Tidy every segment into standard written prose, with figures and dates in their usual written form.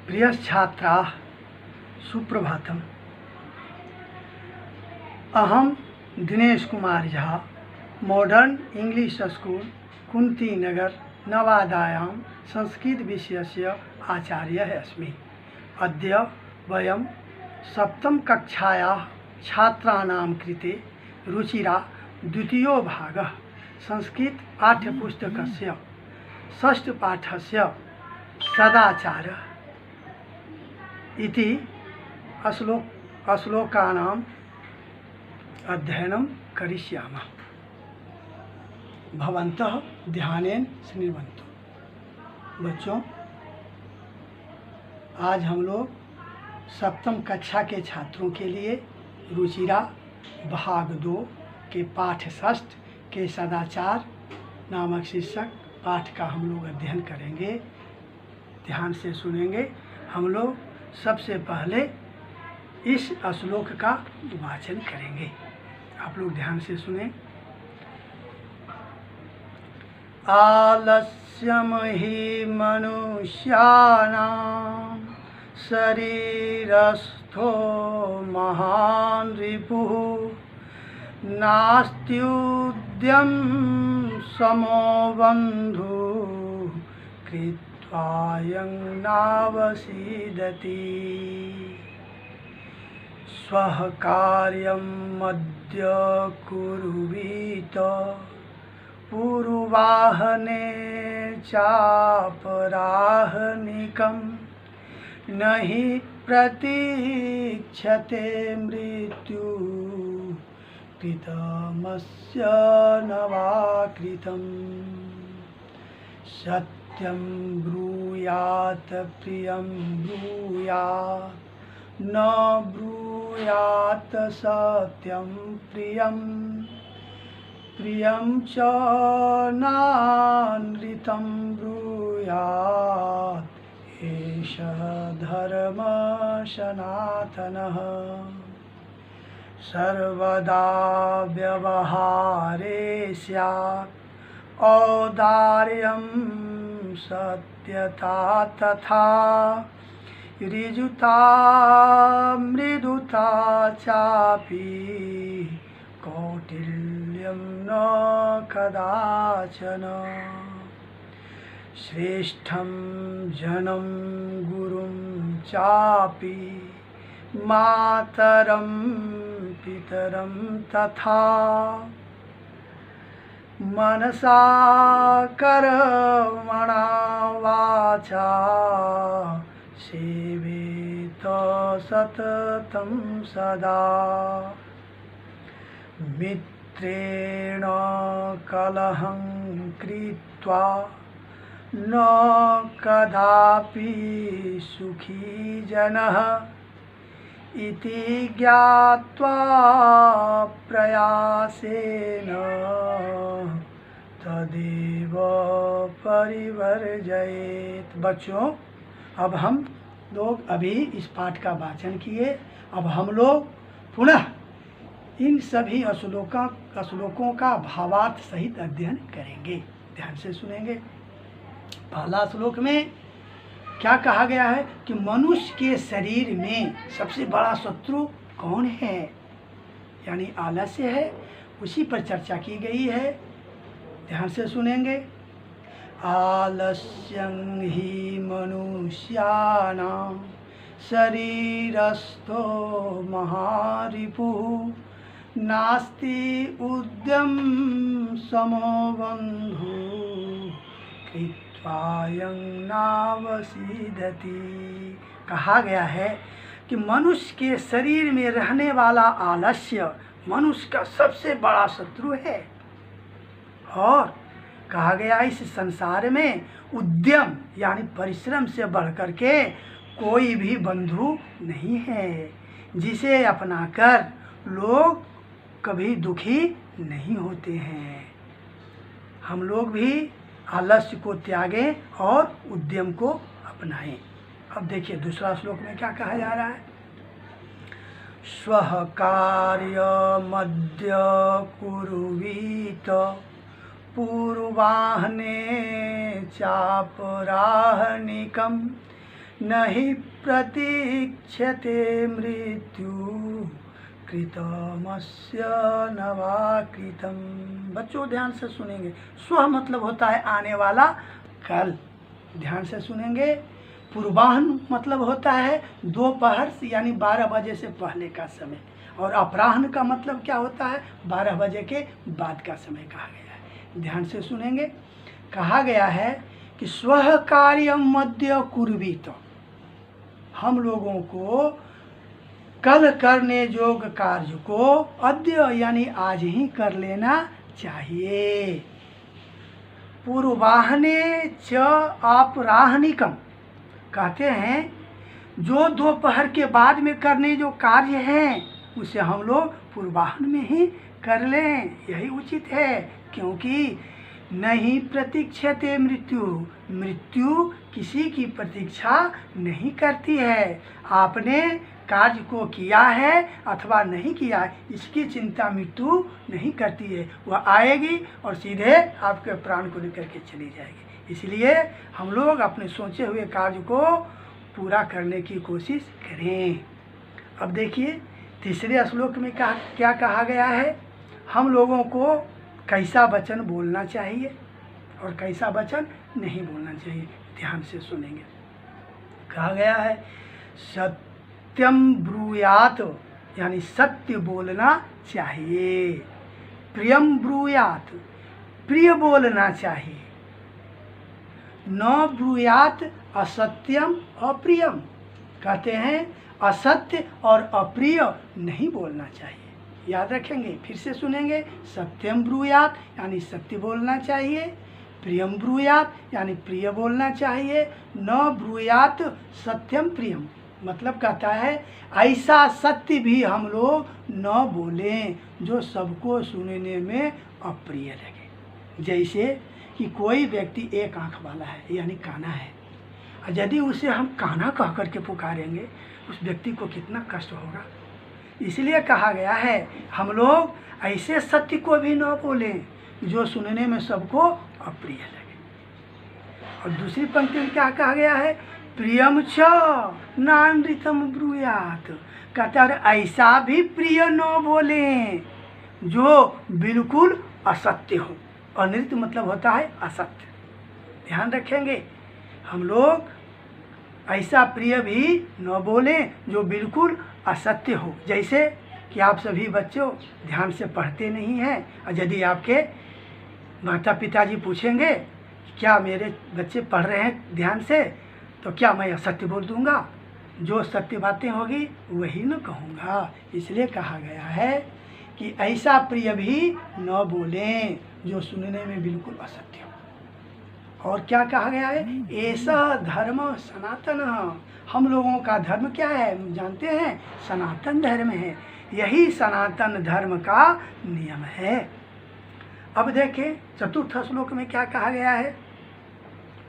प्रिय छात्राः सुप्रभातम्। अहम Dinesh Kumar Jha modern English school Kuntinagar नवादायां संस्कृत विषयस्य आचार्यः अस्मि। अद्य वयं सप्तम कक्षायाः छात्राणां कृते रुचिरा द्वितीयो भागः संस्कृत पाठ्यपुस्तकस्य षष्ठपाठस्य सदाचारः इति श्लोकानाम् अध्ययनं करिष्यामः। भवन्तः ध्यानेन शृण्वन्तु। बच्चों, आज हम लोग सप्तम कक्षा के छात्रों के लिए रुचिरा भाग 2 के पाठ षष्ठ के सदाचार नामक शीर्षक पाठ का हम लोग अध्ययन करेंगे। ध्यान से सुनेंगे। हम लोग सबसे पहले इस श्लोक का वाचन करेंगे। आप लोग ध्यान से सुने। आलस्यम ही मनुष्याणां शरीरस्थो महान् रिपुः नास्त्युद्यम समो बन्धुः कृत्वायं नावसीदति स्वः कार्यं मद्य कुर्वीत पूर्वाहने चापराहनिकं न हि प्रतीक्षते मृत्यु कृतमस्य न वा कृतम् सत्यं ब्रूयात् प्रियं ब्रूयात् न ब्रूयात् सत्यं प्रियं प्रियं च नानृतं ब्रूयात् एष धर्मः सनातनः। सर्वदा व्यवहारे स्यात् औदार्यं सत्यता तथा ऋजुता मृदुता चापि कौटिल्यं न कदाचन। श्रेष्ठं जनं गुरुं चापि मातरं पितरं तथा मनसा कर्मणा वाचा सेवेत सततं सदा। मित्रेण कलहं कृत्वा न कदापि सुखी जनः इति ज्ञात्वा प्रयासेन तदेव परिवर्जयेत्। बच्चों, अब हम लोग अभी इस पाठ का वाचन किए। अब हम लोग पुनः इन सभी श्लोकों का भावार्थ सहित अध्ययन करेंगे। ध्यान से सुनेंगे। पहला श्लोक में क्या कहा गया है कि मनुष्य के शरीर में सबसे बड़ा शत्रु कौन है, यानी आलस्य है। उसी पर चर्चा की गई है। ध्यान से सुनेंगे। आलस्यं हि मनुष्याणां शरीरस्थो महारिपुः नास्ति उद्यम समो बन्धुः कृत्वायं नावसीदति। कहा गया है कि मनुष्य के शरीर में रहने वाला आलस्य मनुष्य का सबसे बड़ा शत्रु है। और कहा गया इस संसार में उद्यम यानी परिश्रम से बढ़कर के कोई भी बंधु नहीं है, जिसे अपनाकर लोग कभी दुखी नहीं होते हैं। हम लोग भी आलस्य को त्यागें और उद्यम को अपनाएं। अब देखिए दूसरा श्लोक में क्या कहा जा रहा है। स्वः कार्यमद्य कुर्वीत पूर्वाह्ने चापराह्निकं नहि प्रतीक्षते मृत्यु कृतमस्य न वा कृतम। बच्चों ध्यान से सुनेंगे। स्व मतलब होता है आने वाला कल, ध्यान से सुनेंगे। पूर्वाह्न मतलब होता है दोपहर यानी 12 बजे से पहले का समय, और अपराह्न का मतलब क्या होता है 12 बजे के बाद का समय कहा गया है। ध्यान से सुनेंगे। कहा गया है कि स्वः कार्यम मध्य कुर्वीत, हम लोगों को कल करने योग कार्य को अद्य यानी आज ही कर लेना चाहिए। पूर्वाह्ने च अपराह्निकम, कहते हैं जो दोपहर के बाद में करने जो कार्य हैं उसे हम लोग पूर्वाह्न में ही कर लें, यही उचित है। क्योंकि नहीं प्रतीक्षते मृत्यु, मृत्यु किसी की प्रतीक्षा नहीं करती है। आपने कार्य को किया है अथवा नहीं किया है, इसकी चिंता मृत्यु नहीं करती है। वह आएगी और सीधे आपके प्राण को लेकर के चली जाएगी। इसलिए हम लोग अपने सोचे हुए कार्य को पूरा करने की कोशिश करें। अब देखिए तीसरे श्लोक में क्या कहा गया है, हम लोगों को कैसा वचन बोलना चाहिए और कैसा वचन नहीं बोलना चाहिए। ध्यान से सुनेंगे। कहा गया है सत्यम ब्रूयात, यानी सत्य बोलना चाहिए। प्रियम ब्रूयात, प्रिय बोलना चाहिए। न ब्रूयात असत्यम अप्रियम, कहते हैं असत्य और अप्रिय नहीं बोलना चाहिए। याद रखेंगे, फिर से सुनेंगे। सत्यम ब्रूयात यानी सत्य बोलना चाहिए। प्रियम ब्रूयात यानी प्रिय बोलना चाहिए। न ब्रूयात सत्यम प्रियम, मतलब कहता है ऐसा सत्य भी हम लोग न बोलें जो सबको सुनने में अप्रिय लगे। जैसे कि कोई व्यक्ति एक आंख वाला है यानी काना है, यदि उसे हम काना कह करके पुकारेंगे उस व्यक्ति को कितना कष्ट होगा। इसलिए कहा गया है हम लोग ऐसे सत्य को भी न बोलें जो सुनने में सबको अप्रिय लगे। और दूसरी पंक्ति में क्या कहा गया है, प्रियम च नानृतम ब्रूयात, कहता है ऐसा भी प्रिय न बोलें जो बिल्कुल असत्य हो। अनृत मतलब होता है असत्य। ध्यान रखेंगे, हम लोग ऐसा प्रिय भी न बोलें जो बिल्कुल असत्य हो। जैसे कि आप सभी बच्चों ध्यान से पढ़ते नहीं हैं, और यदि आपके माता पिताजी पूछेंगे क्या मेरे बच्चे पढ़ रहे हैं ध्यान से, तो क्या मैं असत्य बोल दूंगा? जो सत्य बातें होगी वही न कहूँगा। इसलिए कहा गया है कि ऐसा प्रिय भी न बोलें जो सुनने में बिल्कुल असत्य हो। और क्या कहा गया है, ऐसा धर्म सनातन, हम लोगों का धर्म क्या है जानते हैं, सनातन धर्म है। यही सनातन धर्म का नियम है। अब देखें चतुर्थ श्लोक में क्या कहा गया है,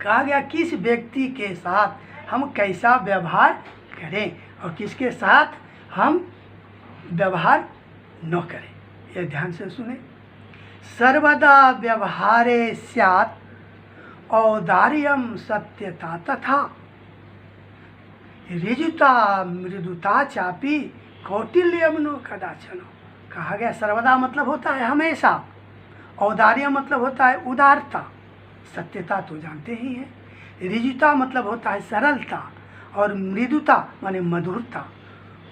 कहा गया किस व्यक्ति के साथ हम कैसा व्यवहार करें और किसके साथ हम व्यवहार न करें। यह ध्यान से सुने। सर्वदा व्यवहारे स्यात् औदार्यम सत्यता तथा ऋजुता मृदुता चापी कौटिल्यम नो कदाचन। कहा गया सर्वदा मतलब होता है हमेशा, औदार्य मतलब होता है उदारता, सत्यता तो जानते ही हैं, ऋजुता मतलब होता है सरलता, और मृदुता माने मधुरता,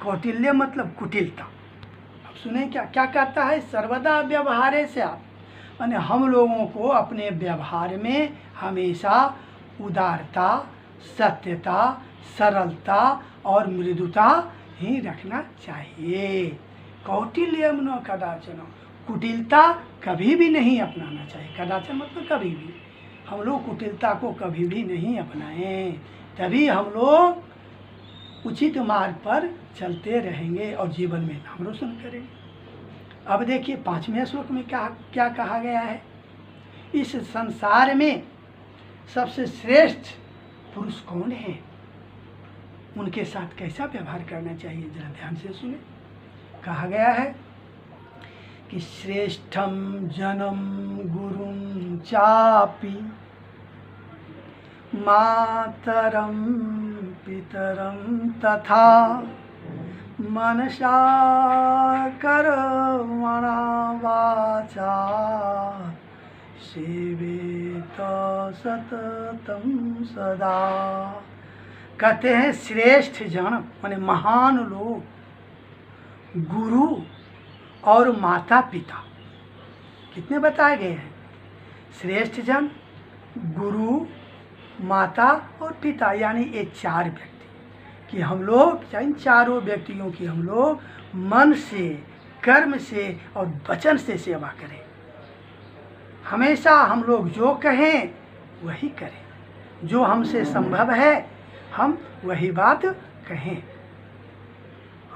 कौटिल्य मतलब कुटिलता। अब सुने क्या क्या कहता है, सर्वदा व्यवहारे से आप माने हम लोगों को अपने व्यवहार में हमेशा उदारता, सत्यता, सरलता और मृदुता ही रखना चाहिए। कौटिल्यम न कदाचन, कुटिलता कभी भी नहीं अपनाना चाहिए। कदाचन मतलब कभी भी, हम लोग कुटिलता को कभी भी नहीं अपनाएं, तभी हम लोग उचित मार्ग पर चलते रहेंगे और जीवन में नाम रोशन करेंगे। अब देखिए 5वें श्लोक में क्या कहा गया है, इस संसार में सबसे श्रेष्ठ पुरुष कौन है, उनके साथ कैसा व्यवहार करना चाहिए, जरा ध्यान से सुने। कहा गया है कि श्रेष्ठम जनम गुरुम चापी मातरं पितरं तथा मनसा कर्मणा वाचा सेवेत सततं सदा। कहते हैं श्रेष्ठ जन माने महान लोग, गुरु और माता पिता, कितने बताए गए हैं? श्रेष्ठ जन, गुरु, माता और पिता, यानी ये चार व्यक्ति कि हम लोग, इन चारों व्यक्तियों की हम लोग मन से, कर्म से और वचन से सेवा करें। हमेशा हम लोग जो कहें वही करें, जो हमसे संभव है हम वही बात कहें।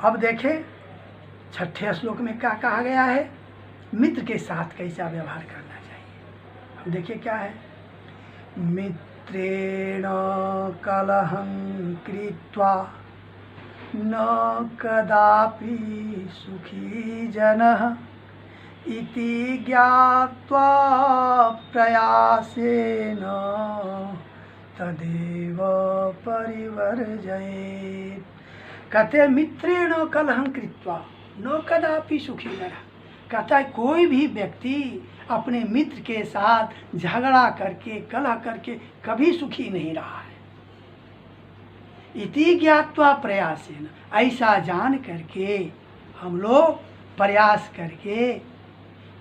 अब देखें छठे श्लोक में क्या कहा गया है, मित्र के साथ कैसा व्यवहार करना चाहिए। अब देखिए क्या है, मित्रेण कलहं कृत्वा न कदापि सुखी जनः इति ज्ञात्वा प्रयासेन तदेव परिवर्जयेत्। कहते मित्रेण कलहं कृत्वा न कदापि सुखी नरः। कहता है कोई भी व्यक्ति अपने मित्र के साथ झगड़ा करके, कलह करके कभी सुखी नहीं रहा है। इति ज्ञात्वा प्रयासेन, ऐसा जान करके हम लोग प्रयास करके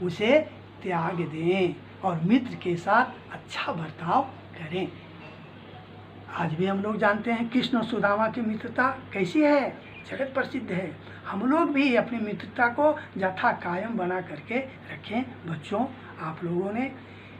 उसे त्याग दें और मित्र के साथ अच्छा बर्ताव करें। आज भी हम लोग जानते हैं कृष्ण और सुदामा की मित्रता कैसी है, जगत प्रसिद्ध है। हम लोग भी अपनी मित्रता को यथा कायम बना करके रखें। बच्चों, आप लोगों ने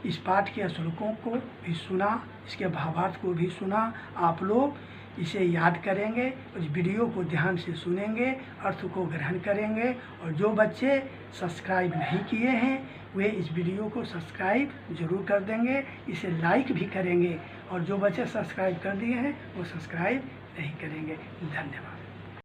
इस पाठ के श्लोकों को भी सुना, इसके भावार्थ को भी सुना। आप लोग इसे याद करेंगे और इस वीडियो को ध्यान से सुनेंगे, अर्थ को ग्रहण करेंगे। और जो बच्चे सब्सक्राइब नहीं किए हैं वे इस वीडियो को सब्सक्राइब जरूर कर देंगे, इसे लाइक भी करेंगे। और जो बच्चे सब्सक्राइब कर दिए हैं वो सब्सक्राइब नहीं करेंगे। धन्यवाद।